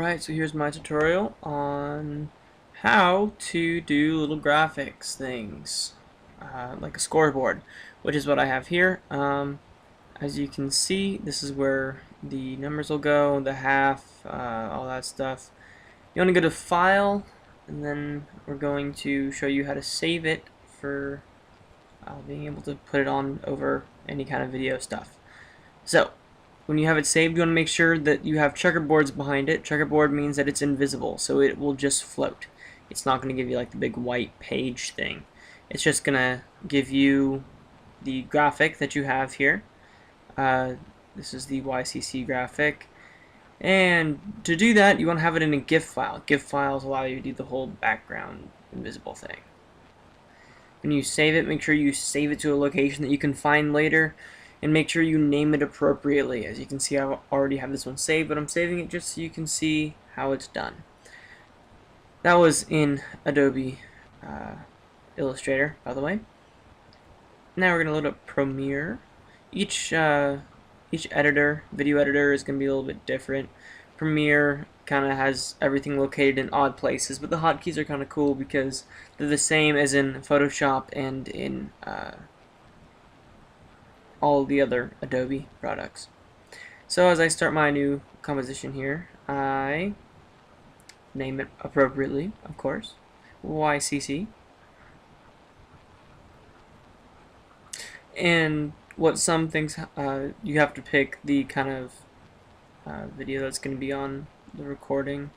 Alright, so here's my tutorial on how to do little graphics things, like a scoreboard, which is what I have here. As you can see, this is where the numbers will go, the half, all that stuff. You want to go to File, and then we're going to show you how to save it for being able to put it on over any kind of video stuff. So, when you have it saved, you want to make sure that you have checkerboards behind it. Checkerboard means that it's invisible, so it will just float. It's not going to give you like the big white page thing. It's just going to give you the graphic that you have here. This is the YCC graphic. And to do that, you want to have it in a GIF file. GIF files allow you to do the whole background invisible thing. When you save it, make sure you save it to a location that you can find later. And make sure you name it appropriately. As you can see, I already have this one saved, but I'm saving it just so you can see how it's done. That was in Adobe Illustrator, by the way. Now we're going to load up Premiere. Each editor, video editor, is going to be a little bit different. Premiere kind of has everything located in odd places, but the hotkeys are kind of cool because they're the same as in Photoshop and in all the other Adobe products. So as I start my new composition here, I name it appropriately, of course, YCC. And what some things, you have to pick the kind of video that's going to be on the recording,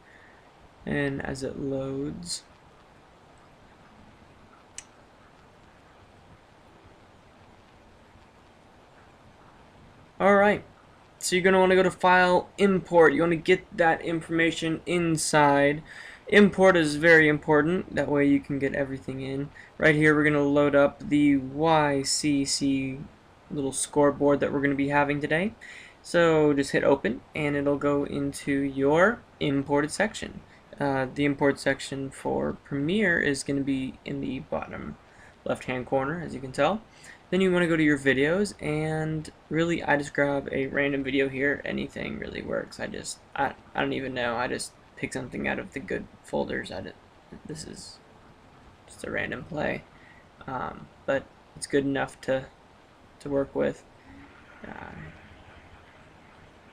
and as it loads, alright, so you're going to want to go to File, Import. You want to get that information inside. Import is very important, that way you can get everything in. Right here we're going to load up the YCC little scoreboard that we're going to be having today. So just hit open and it'll go into your imported section. The import section for Premiere is going to be in the bottom left hand corner, as you can tell. Then you want to go to your videos, and really I just grab a random video here. Anything really works. I don't even know. I just pick something out of the good folders. This is just a random play, but it's good enough to work with.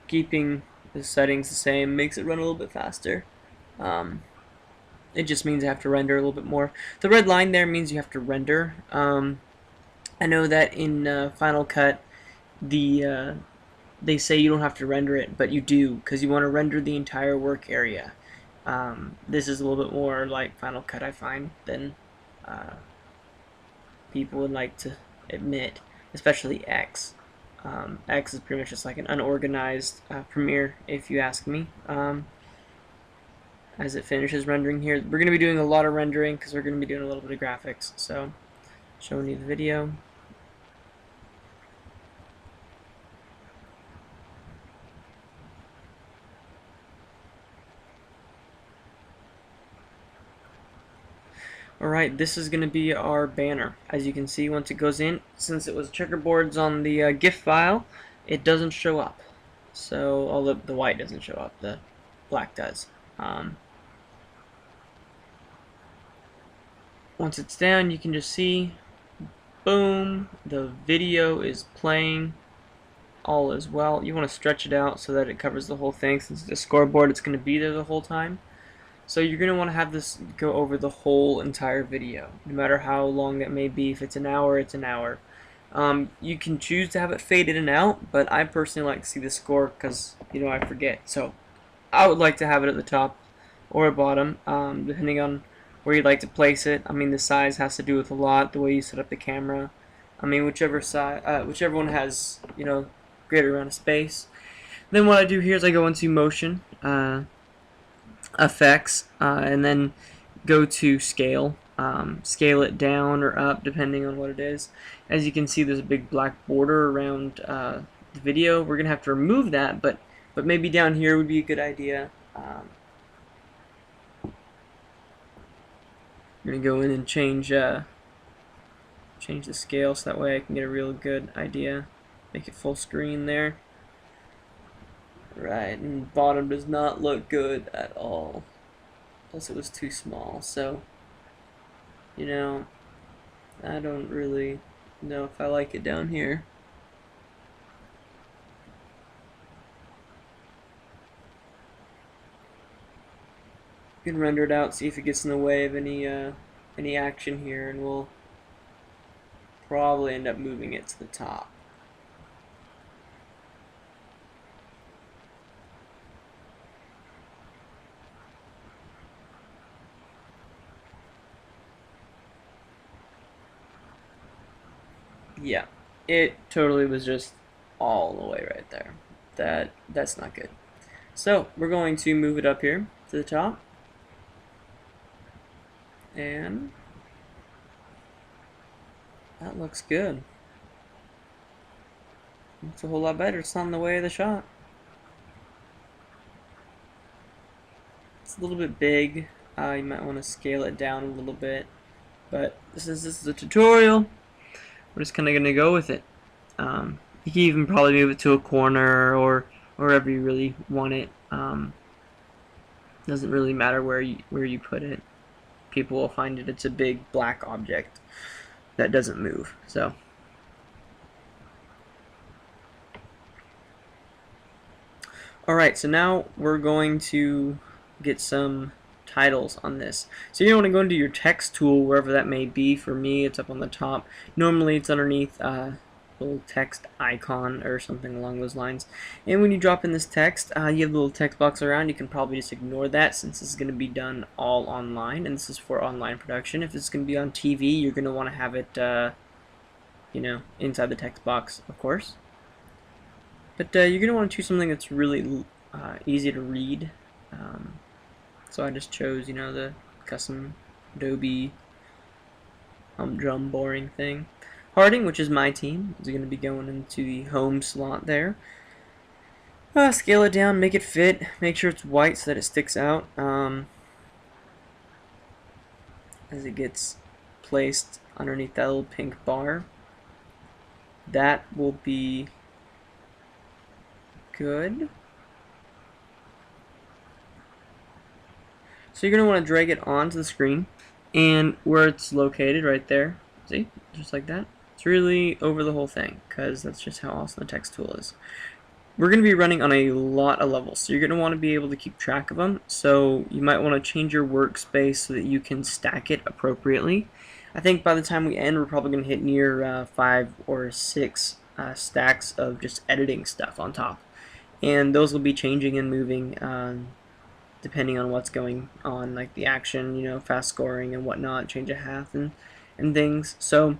Keeping the settings the same makes it run a little bit faster. It just means I have to render a little bit more. The red line there means you have to render. I know that in Final Cut, they say you don't have to render it, but you do, because you want to render the entire work area. This is a little bit more like Final Cut, I find, than people would like to admit, especially X. X is pretty much just like an unorganized Premiere, if you ask me. As it finishes rendering here, we're going to be doing a lot of rendering because we're going to be doing a little bit of graphics. So, showing you the video. Alright, this is going to be our banner. As you can see, once it goes in, since it was checkerboards on the GIF file, it doesn't show up. So, all the white doesn't show up, the black does. Once it's down, you can just see, boom, the video is playing. All is well. You want to stretch it out so that it covers the whole thing. Since it's a scoreboard, it's going to be there the whole time. So you're going to want to have this go over the whole entire video, no matter how long that may be. If it's an hour, it's an hour. You can choose to have it fade in and out, but I personally like to see the score because, I forget. So I would like to have it at the top or bottom, depending on where you'd like to place it. I mean, the size has to do with a lot, the way you set up the camera. I mean, whichever one has, greater amount of space. Then what I do here is I go into motion, effects, and then go to scale. Scale it down or up depending on what it is. As you can see, there's a big black border around the video. We're gonna have to remove that, but maybe down here would be a good idea. I'm gonna go in and change the scale so that way I can get a real good idea. Make it full screen there. Right, and bottom does not look good at all. Plus it was too small, so, you know, I don't really know if I like it down here. You can render it out, see if it gets in the way of any action here, and we'll probably end up moving it to the top. Yeah, it totally was just all the way right there. That's not good. So we're going to move it up here to the top, and that looks good. Looks a whole lot better. It's not in the way of the shot. It's a little bit big. You might want to scale it down a little bit, but this is a tutorial. We're just kind of gonna go with it. You can even probably move it to a corner or wherever you really want it. Doesn't really matter where you put it. People will find it. It's a big black object that doesn't move. So. Alright, so now we're going to get some titles on this. So you want to go into your text tool, wherever that may be. For me, it's up on the top. Normally it's underneath a little text icon or something along those lines. And when you drop in this text, you have a little text box around. You can probably just ignore that since this is going to be done all online, and this is for online production. If it's going to be on TV, you're going to want to have it, you know, inside the text box, of course. But you're going to want to choose something that's really easy to read. So I just chose, you know, the custom Adobe humdrum boring thing. Harding, which is my team, is going to be going into the home slot there. Scale it down, make it fit, make sure it's white so that it sticks out as it gets placed underneath that little pink bar. That will be good. So you're going to want to drag it onto the screen, and where it's located right there, see, just like that, it's really over the whole thing because that's just how awesome the text tool is. We're going to be running on a lot of levels, so you're going to want to be able to keep track of them. So you might want to change your workspace so that you can stack it appropriately. I think by the time we end, we're probably going to hit near 5 or 6 stacks of just editing stuff on top, and those will be changing and moving depending on what's going on, like the action, you know, fast scoring and whatnot, change of half and things. So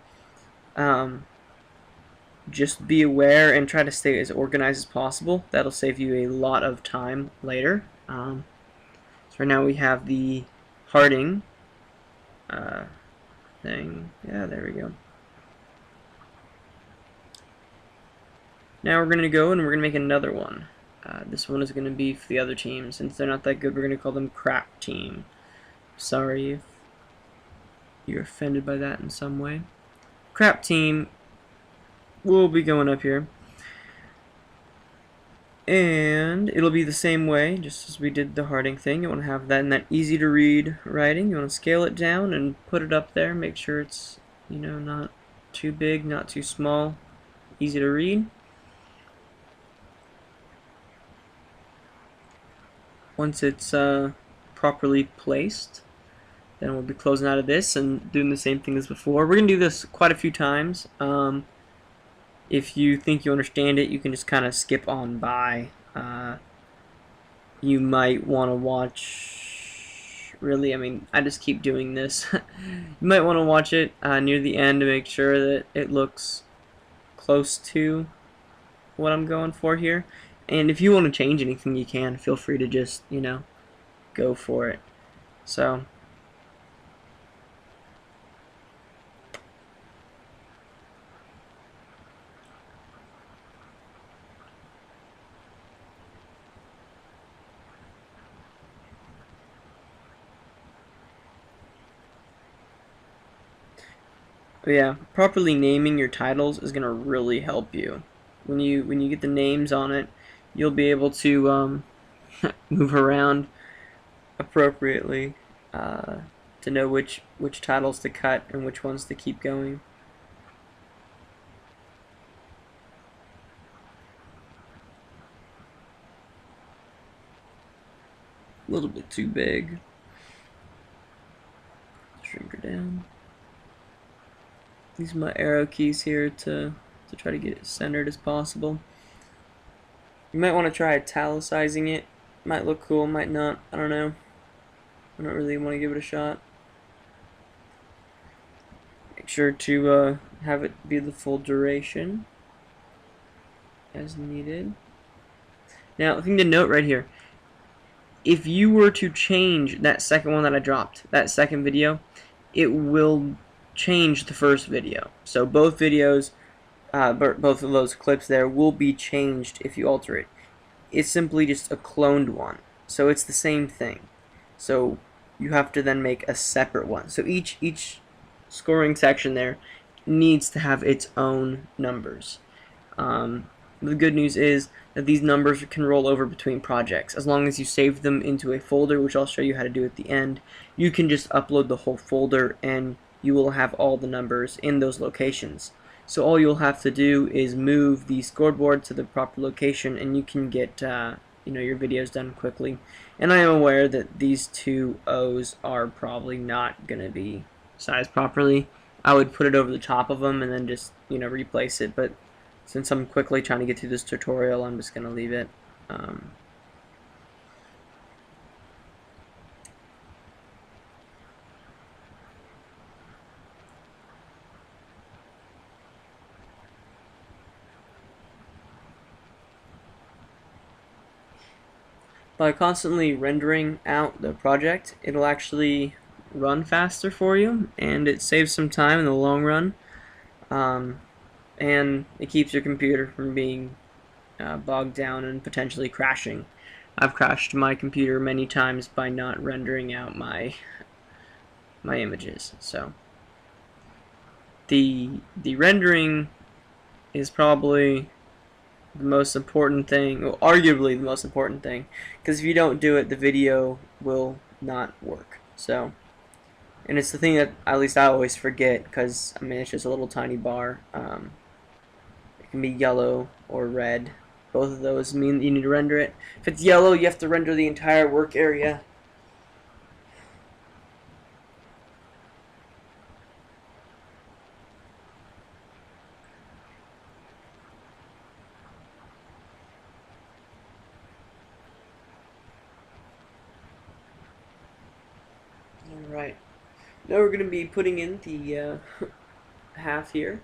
just be aware and try to stay as organized as possible. That'll save you a lot of time later. So right now we have the Harding thing. Yeah, there we go. Now we're going to go and we're going to make another one. This one is going to be for the other team. Since they're not that good, we're going to call them Crap Team. Sorry if you're offended by that in some way. Crap Team will be going up here. And it'll be the same way, just as we did the Harding thing. You want to have that in that easy to read writing. You want to scale it down and put it up there. Make sure it's, you know, not too big, not too small. Easy to read. Once it's properly placed, then we'll be closing out of this and doing the same thing as before. We're going to do this quite a few times. If you think you understand it, you can just kind of skip on by. You might want to watch, really, I mean, I just keep doing this. You might want to watch it near the end to make sure that it looks close to what I'm going for here. And if you want to change anything, you can. Feel free to just, you know, go for it. So, yeah, properly naming your titles is gonna really help you. When you get the names on it, you'll be able to move around appropriately to know which titles to cut and which ones to keep going. A little bit too big. Shrink her down. These are my arrow keys here to try to get it centered as possible. You might want to try italicizing it. Might look cool, might not. I don't know. I don't really want to give it a shot. Make sure to have it be the full duration as needed. Now, the thing to note right here, if you were to change that second one that I dropped, that second video, it will change the first video. So both videos, both of those clips there will be changed if you alter it. It's simply just a cloned one. So it's the same thing. So you have to then make a separate one. So each scoring section there needs to have its own numbers. The good news is that these numbers can roll over between projects. As long as you save them into a folder, which I'll show you how to do at the end, you can just upload the whole folder and you will have all the numbers in those locations. So all you'll have to do is move the scoreboard to the proper location and you can get your videos done quickly. And I am aware that these two O's are probably not going to be sized properly. I would put it over the top of them and then just replace it, but since I'm quickly trying to get through this tutorial, I'm just going to leave it. By constantly rendering out the project, it'll actually run faster for you, and it saves some time in the long run. And it keeps your computer from being bogged down and potentially crashing. I've crashed my computer many times by not rendering out my images. So the rendering is probably the most important thing, well, arguably the most important thing, because if you don't do it, the video will not work. So, and it's the thing that at least I always forget, because I mean it's just a little tiny bar. It can be yellow or red. Both of those mean that you need to render it. If it's yellow, you have to render the entire work area. Alright. Now we're going to be putting in the half here.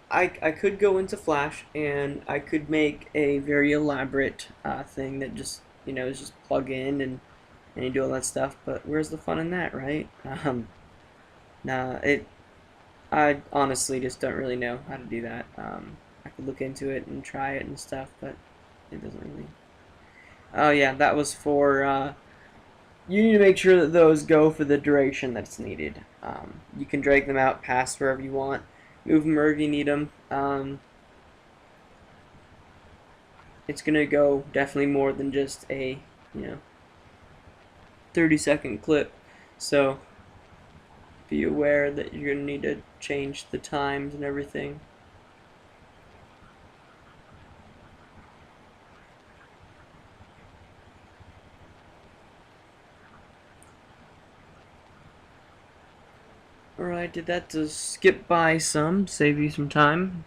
I could go into Flash and I could make a very elaborate thing that just is just plug in and you do all that stuff, but where's the fun in that, right? Nah, I honestly just don't really know how to do that. I could look into it and try it and stuff, but it doesn't really. Oh yeah, that was for you need to make sure that those go for the duration that's needed. You can drag them out past wherever you want. Move them wherever you need them. It's gonna go definitely more than just a 30-second clip, so be aware that you're gonna need to change the times and everything. Alright, did that to skip by some, save you some time.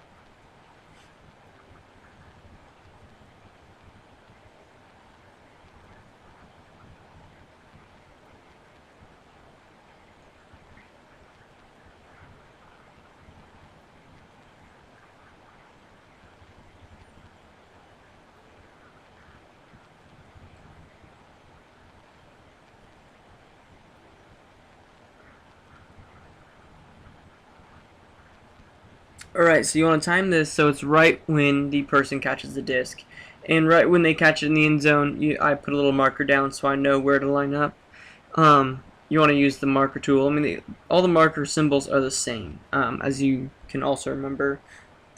Alright, so you want to time this so it's right when the person catches the disc. And right when they catch it in the end zone, I put a little marker down so I know where to line up. You want to use the marker tool. I mean, all the marker symbols are the same. As you can also remember,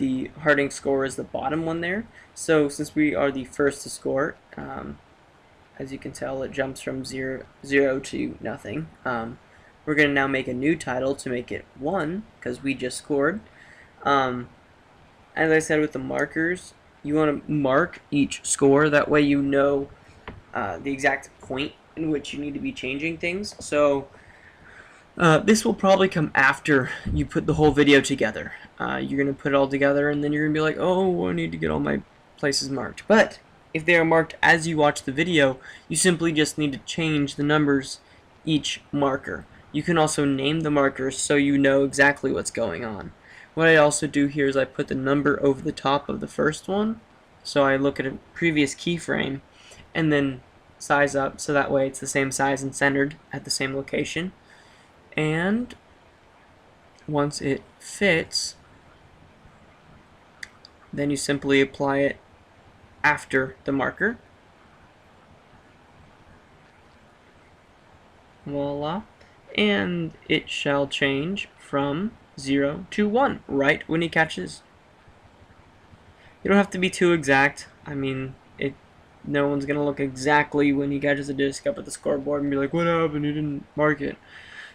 the Harding score is the bottom one there. So since we are the first to score, as you can tell, it jumps from 0 to nothing. We're going to now make a new title to make it 1 because we just scored. As I said with the markers, you want to mark each score. That way you know the exact point in which you need to be changing things. So this will probably come after you put the whole video together. You're going to put it all together and then you're going to be like, oh, I need to get all my places marked. But if they are marked as you watch the video, you simply just need to change the numbers each marker. You can also name the markers so you know exactly what's going on. What I also do here is I put the number over the top of the first one, so I look at a previous keyframe and then size up so that way it's the same size and centered at the same location. And once it fits, then you simply apply it after the marker. Voila. And it shall change from 0 to 1 right when he catches. You don't have to be too exact. I mean, no one's going to look exactly when he catches a disc up at the scoreboard and be like, what happened? You didn't mark it.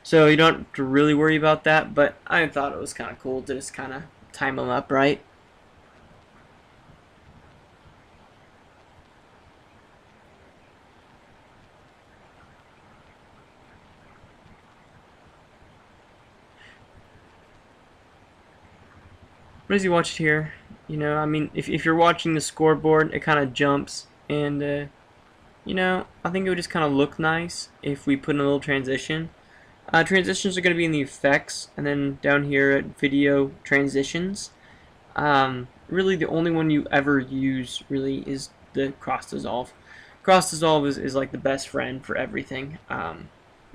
So you don't have to really worry about that, but I thought it was kind of cool to just kind of time them up right. But as you watch it here, you know, I mean, if you're watching the scoreboard, it kind of jumps, and, you know, I think it would just kind of look nice if we put in a little transition. Transitions are going to be in the effects, and then down here at video transitions. Really, the only one you ever use, really, is the cross dissolve. Cross dissolve is like the best friend for everything. A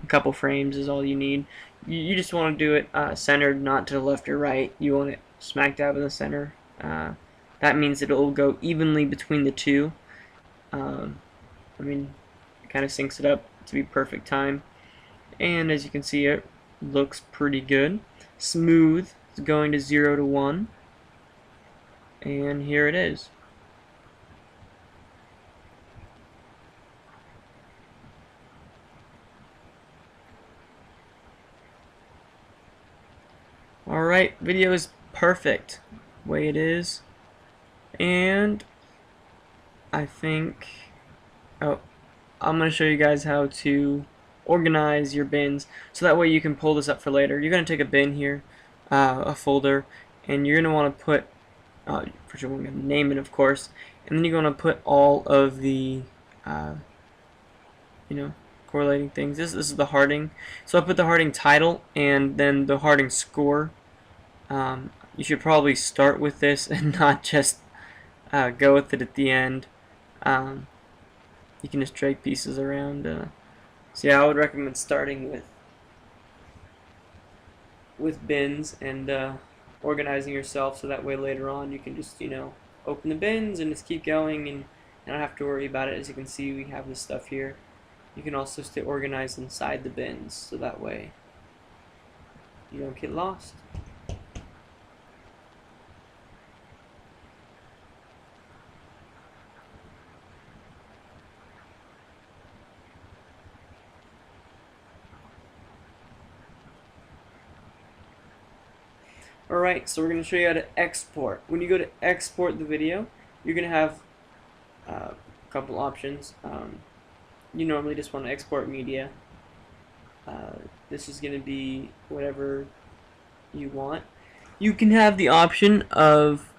couple frames is all you need. You just want to do it centered, not to the left or right. You want it smack dab in the center. That means it'll go evenly between the two. I mean, it kind of syncs it up to be perfect time. And as you can see, it looks pretty good. Smooth is going to 0 to 1. And here it is. Alright, video is perfect the way it is. And I think, I'm going to show you guys how to organize your bins so that way you can pull this up for later. You're going to take a bin here, a folder, and you're going to want to put, for sure we're going to name it of course, and then you're going to put all of the, you know, correlating things. This is the Harding. So I put the Harding title and then the Harding score. You should probably start with this and not just go with it at the end. You can just drag pieces around. So yeah, I would recommend starting with bins and organizing yourself so that way later on you can just, you know, open the bins and just keep going and not have to worry about it. As you can see, we have this stuff here. You can also stay organized inside the bins so that way you don't get lost. Alright, so we're going to show you how to export. When you go to export the video, you're going to have a couple options. You normally just want to export media. This is going to be whatever you want. You can have the option of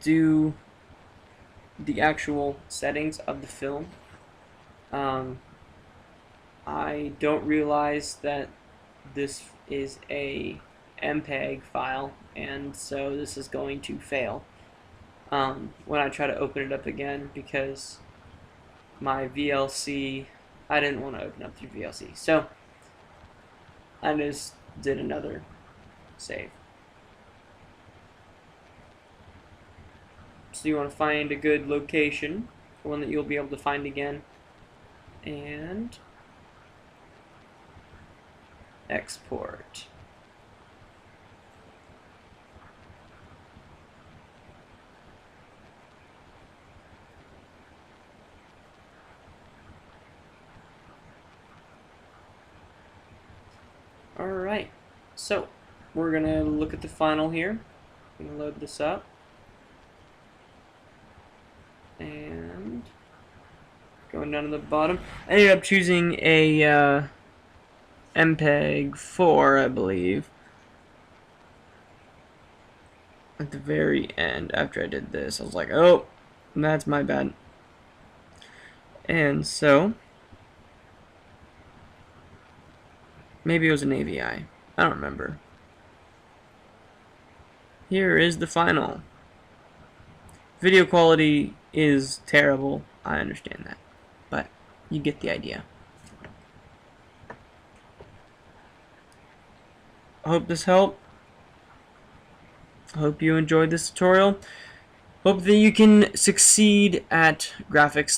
do the actual settings of the film. I don't realize that this is a MPEG file, and so this is going to fail when I try to open it up again because my VLC, I didn't want to open up through VLC, so I just did another save. So you want to find a good location, one that you'll be able to find again, and export. Alright, so we're gonna look at the final here. I'm gonna load this up. And going down to the bottom. I ended up choosing a MPEG 4, I believe. At the very end, after I did this, I was like, oh, that's my bad. And so, maybe it was an AVI. I don't remember. Here is the final. Video quality is terrible. I understand that. But you get the idea. I hope this helped. I hope you enjoyed this tutorial. Hope that you can succeed at graphics